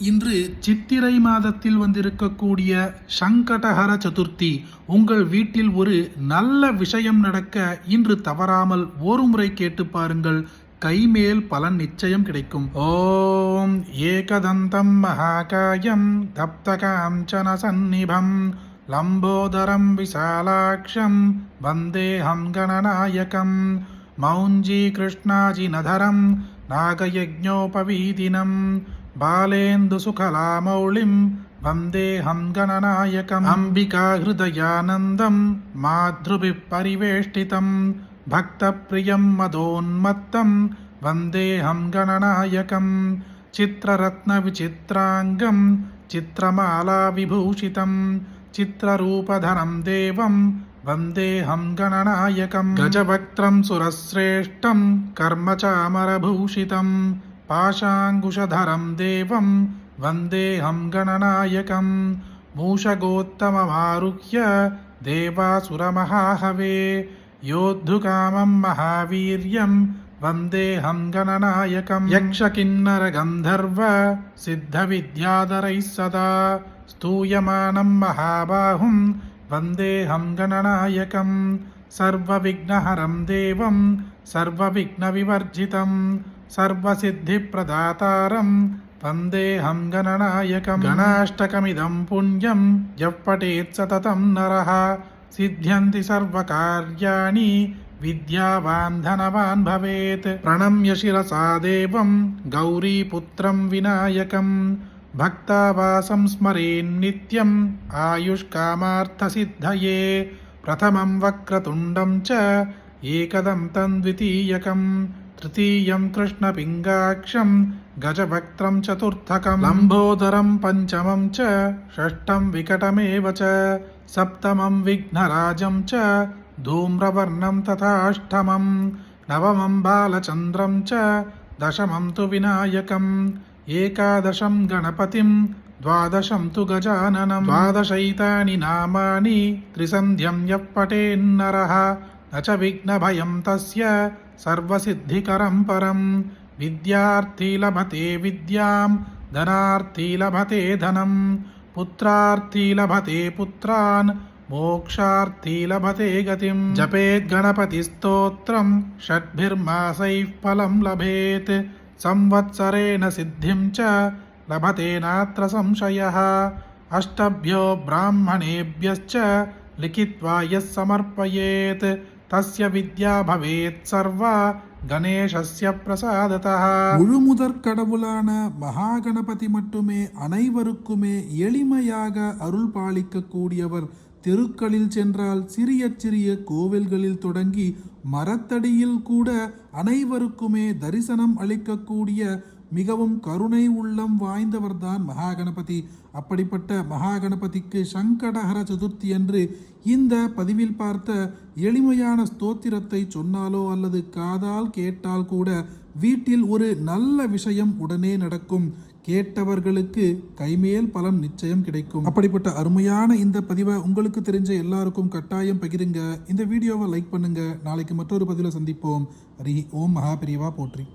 இன்று சித்திரை மாதத்தில் வந்திருக்கக்கூடிய சங்கடஹர சதுர்த்தி. உங்கள் வீட்டில் ஒரு நல்ல விஷயம் நடக்க இன்று தவறாமல் ஒரு முறை கேட்டு பாருங்கள். கைமேல் பலன் நிச்சயம் கிடைக்கும். ஓம் ஏகதந்தம் மகாகாயம் தப்தகாஞ்சன சந்நிபம் லம்போதரம் விசாலாட்சம் வந்தேஹம் கணநாயகம் மௌஞ்சி கிருஷ்ணாஜி நதரம் நாகயஜ்ஞோபவீதினம் बालेन्दु सुखलामौलिं वन्देऽहं गणनायकम् अम्बिका हृदयानन्दं मातृभिः परिवेष्टितं भक्तप्रियं मदोन्मत्तं वन्देऽहं गणनायकम् चित्ररत्नविचित्राङ्गं चित्रमालाविभूषितं चित्ररूपधरं देवं वन्देऽहं गणनायकम् गजवक्त्रं सुरश्रेष्ठं कर्मचामरभूषितं पाशाङ्कुशधरं देवं वन्देऽहं गणनायकं मूषगोत्तममारुह्य देवासुरमहाहवे योद्धुकामं महावीर्यं वन्देऽहं गणनायकं यक्षकिन्नरगन्धर्व सिद्धविद्याधरैः सदा स्तूयमानं महाबाहुं वन्देऽहं गणनायकं सर्वविघ्नहरं देवं सर्वविघ्नविवर्जितं सर्वसिद्धिप्रदातारं वन्देऽहं गणनायकं गणाष्टकमिदं पुण्यं यः पठेत् सततं नरः सिद्ध्यन्ति सर्वकार्याणि विद्यावान् धनवान् भवेत् प्रणम्य शिरसा देवं गौरीपुत्रं विनायकं भक्तावासं स्मरेन्नित्यम् आयुष्कामार्थसिद्धये प्रथमं वक्रतुण्डं च एकदन्तं द्वितीयकं तृतीयं कृष्णपिङ्गाक्षं गजवक्त्रं चतुर्थकं लम्बोदरं पञ्चमं च षष्ठं विकटमेव च सप्तमं विघ्नराजं च धूम्रवर्णं तथाष्टमं नवमं बालचन्द्रं च दशमं तु विनायकम् एकादशं गणपतिं द्वादशं तु गजाननं द्वादशैतानि नामानि त्रिसन्ध्यं यः पठेन्नरः न च विघ्नभयं तस्य सर्वसिद्धिकरं परं विद्यार्थी लभते विद्यां धनार्थी लभते धनं पुत्रार्थी लभते पुत्रान् मोक्षार्थी लभते गतिं जपेत् गणपतिस्तोत्रं षड्भिर्मासैः फलं लभेत् संवत्सरेण सिद्धिं च लभते नात्र संशयः अष्टभ्यो ब्राह्मणेभ्यश्च लिखित्वा यः समर्पयेत् तस्य विद्या भवेत् सर्वा கணேசஸ்ய பிரசாததः. முழுமுதற் கடவுளான மகாகணபதி மட்டுமே அனைவருக்குமே எளிமையாக அருள் பாலிக்க கூடியவர். தெருக்களில் சென்றால் சிறிய சிறிய கோவில்களில் தொடங்கி மரத்தடியில் கூட அனைவருக்குமே தரிசனம் அளிக்கக்கூடிய மிகவும் கருணை உள்ளம் வாய்ந்தவர்தான் மகாகணபதி. அப்படிப்பட்ட மகாகணபதிக்கு சங்கடஹர சதுர்த்தி என்று இந்த பதிவில் பார்த்த எளிமையான ஸ்தோத்திரத்தை சொன்னாலோ அல்லது காதால் கேட்டால் கூட வீட்டில் ஒரு நல்ல விஷயம் உடனே நடக்கும். கேட்டவர்களுக்கு கைமேல் பலன் நிச்சயம் கிடைக்கும். அப்படிப்பட்ட அருமையான இந்த பதிவை உங்களுக்கு தெரிஞ்ச எல்லாருக்கும் கட்டாயம் பகிருங்க. இந்த வீடியோவை லைக் பண்ணுங்க. நாளைக்கு மற்றொரு பதிவில் சந்திப்போம். ஹரி ஓம் மகாபிரிவா போற்றி.